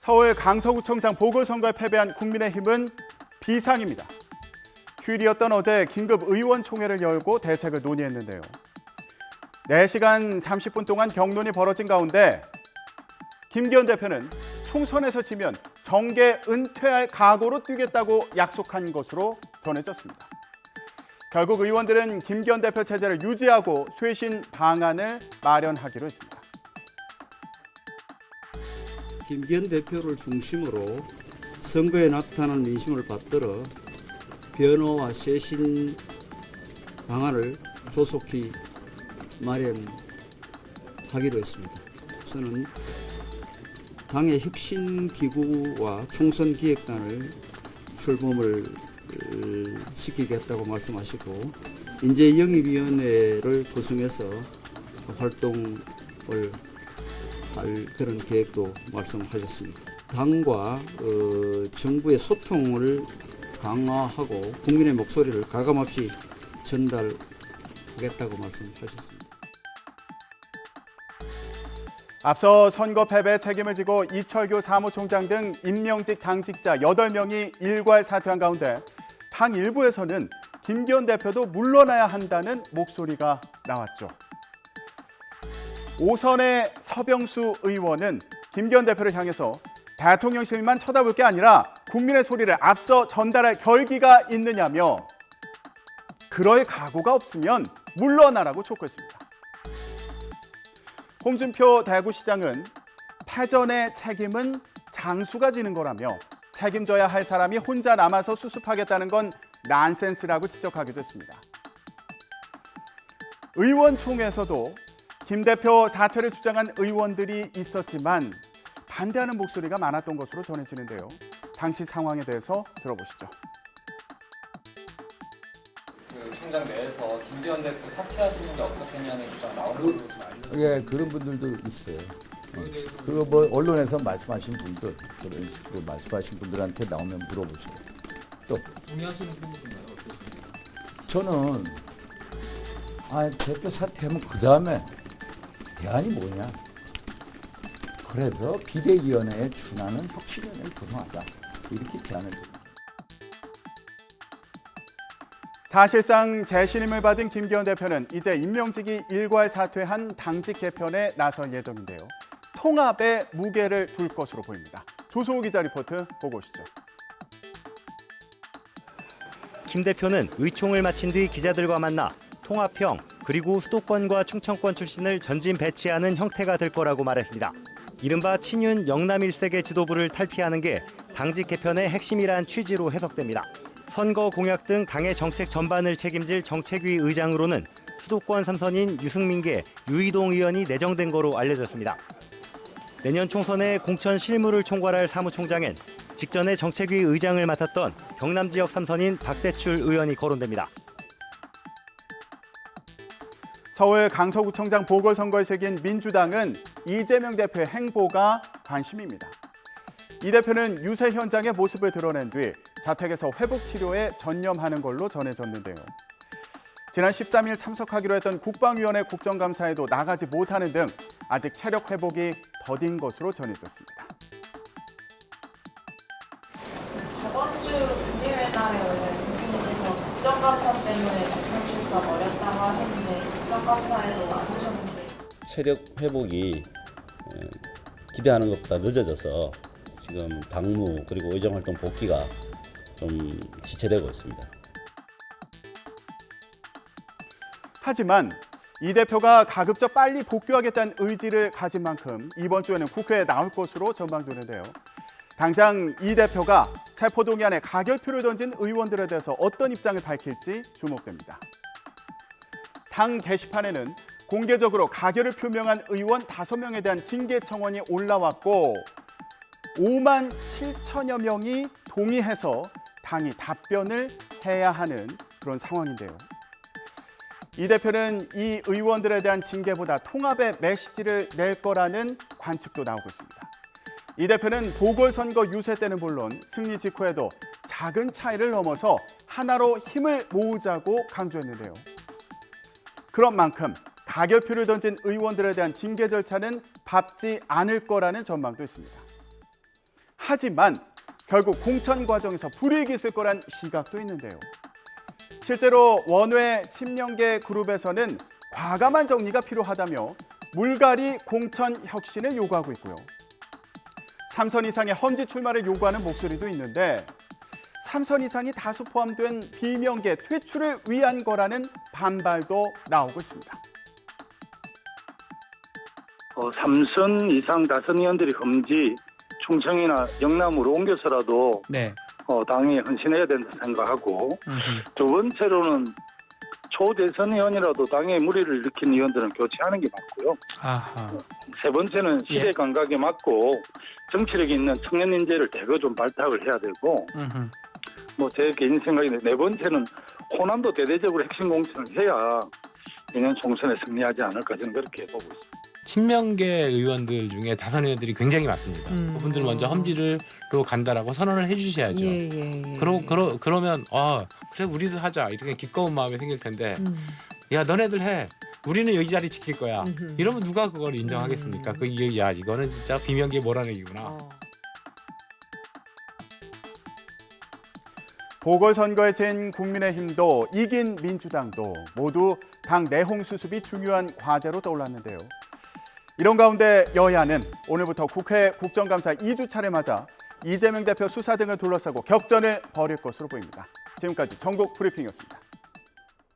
서울 강서구청장 보궐선거에 패배한 국민의힘은 비상입니다. 휴일이었던 어제 긴급 의원총회를 열고 대책을 논의했는데요. 4시간 30분 동안 격론이 벌어진 가운데 김기현 대표는 총선에서 지면 정계 은퇴할 각오로 뛰겠다고 약속한 것으로 전해졌습니다. 결국 의원들은 김기현 대표 체제를 유지하고 쇄신 방안을 마련하기로 했습니다. 김기현 대표를 중심으로 선거에 나타난 민심을 받들어 변호와 쇄신 방안을 조속히 마련하기로 했습니다. 우선은 당의 혁신기구와 총선기획단을 출범을 시키겠다고 말씀하시고 인재영입위원회를 구성해서 활동을 할 그런 계획도 말씀하셨습니다. 당과 정부의 소통을 강화하고 국민의 목소리를 가감없이 전달하겠다고 말씀하셨습니다. 앞서 선거 패배 책임을 지고 이철규 사무총장 등 임명직 당직자 8명이 일괄 사퇴한 가운데 당 일부에서는 김기현 대표도 물러나야 한다는 목소리가 나왔죠. 오선의 서병수 의원은 김기현 대표를 향해서 대통령실만 쳐다볼 게 아니라 국민의 소리를 앞서 전달할 결기가 있느냐며 그럴 각오가 없으면 물러나라고 촉구했습니다. 홍준표 대구시장은 패전의 책임은 장수가 지는 거라며 책임져야 할 사람이 혼자 남아서 수습하겠다는 건 난센스라고 지적하기도 했습니다. 의원총회에서도 김 대표 사퇴를 주장한 의원들이 있었지만 반대하는 목소리가 많았던 것으로 전해지는데요. 당시 상황에 대해서 들어보시죠. 총장 내에서 김기현 대표 사퇴하시는 게 어떻겠냐는 주장 나오는 걸로 좀 알려주세요. 예, 그런 분들도 있어요. 그리고 뭐 언론에서 말씀하신 분들, 그런 식으로 말씀하신 분들한테 나오면 물어보시고. 또 동의하시는 편이신가요? 어떠십니까? 저는 대표 사퇴하면 그 다음에 대안이 뭐냐? 그래서 비대위원회에 준하는 혁신위원회를 구성하자 이렇게 제안을 드립니다. 사실상 재신임을 받은 김기현 대표는 이제 임명직이 일괄 사퇴한 당직 개편에 나설 예정인데요. 통합에 무게를 둘 것으로 보입니다. 조소호 기자 리포트 보고 오시죠. 김 대표는 의총을 마친 뒤 기자들과 만나 통합형 그리고 수도권과 충청권 출신을 전진 배치하는 형태가 될 거라고 말했습니다. 이른바 친윤 영남 1세계 지도부를 탈피하는 게 당직 개편의 핵심이란 취지로 해석됩니다. 선거 공약 등 당의 정책 전반을 책임질 정책위 의장으로는 수도권 3선인 유승민계 유이동 의원이 내정된 거로 알려졌습니다. 내년 총선에 공천 실무를 총괄할 사무총장엔 직전에 정책위 의장을 맡았던 경남 지역 3선인 박대출 의원이 거론됩니다. 서울 강서구청장 보궐선거에 새긴 민주당은 이재명 대표의 행보가 관심입니다. 이 대표는 유세 현장의 모습을 드러낸 뒤 자택에서 회복 치료에 전념하는 걸로 전해졌는데요. 지난 13일 참석하기로 했던 국방위원회 국정감사에도 나가지 못하는 등 아직 체력 회복이 더딘 것으로 전해졌습니다. 저번 주 금요일 날에 원래 대표님께서 국정감사 때문에 대표 출석 어렵다고 하셨는데 국정감사에도 안 오셨는데 체력 회복이 기대하는 것보다 늦어져서 지금 당무 그리고 의정활동 복귀가 좀 지체되고 있습니다. 하지만 이 대표가 가급적 빨리 복귀하겠다는 의지를 가진 만큼 이번 주에는 국회에 나올 것으로 전망되는데요. 당장 이 대표가 체포동의안에 가결표를 던진 의원들에 대해서 어떤 입장을 밝힐지 주목됩니다. 당 게시판에는 공개적으로 가결을 표명한 의원 5명에 대한 징계 청원이 올라왔고 5만 7천여 명이 동의해서 당이 답변을 해야 하는 그런 상황인데요. 이 대표는 이 의원들에 대한 징계보다 통합의 메시지를 낼 거라는 관측도 나오고 있습니다. 이 대표는 보궐선거 유세 때는 물론 승리 직후에도 작은 차이를 넘어서 하나로 힘을 모으자고 강조했는데요. 그런 만큼 가결표를 던진 의원들에 대한 징계 절차는 밟지 않을 거라는 전망도 있습니다. 하지만 결국 공천 과정에서 불이익이 있을 거란 시각도 있는데요. 실제로 원외 친명계 그룹에서는 과감한 정리가 필요하다며 물갈이 공천 혁신을 요구하고 있고요. 3선 이상의 험지 출마를 요구하는 목소리도 있는데 3선 이상이 다수 포함된 비명계 퇴출을 위한 거라는 반발도 나오고 있습니다. 3선 이상 다선 의원들이 험지, 충청이나 영남으로 옮겨서라도 네. 당에 헌신해야 된다 생각하고 두 번째로는 초대선 의원이라도 당에 무리를 일으킨 의원들은 교체하는 게 맞고요. 아하. 세 번째는 시대 예. 감각에 맞고 정치력이 있는 청년 인재를 대거 좀 발탁을 해야 되고 뭐 제 개인 생각인데 네 번째는 호남도 대대적으로 핵심 공천을 해야 내년 총선에 승리하지 않을까 저는 그렇게 보고 있습니다. 친명계 의원들 중에 다선 의원들이 굉장히 많습니다. 그분들 먼저 험지로 간다라고 선언을 해주셔야죠. 그러면 그래 우리도 하자 이렇게 기꺼운 마음이 생길 텐데 야 너네들 해 우리는 여기 자리 지킬 거야 이러면 누가 그걸 인정하겠습니까? 야 이거는 진짜 비명계 몰아내기구나. 보궐선거에 진 국민의힘도 이긴 민주당도 모두 당 내홍 수습이 중요한 과제로 떠올랐는데요. 이런 가운데 여야는 오늘부터 국회 국정감사 2주차를 맞아 이재명 대표 수사 등을 둘러싸고 격전을 벌일 것으로 보입니다. 지금까지 전국 브리핑이었습니다.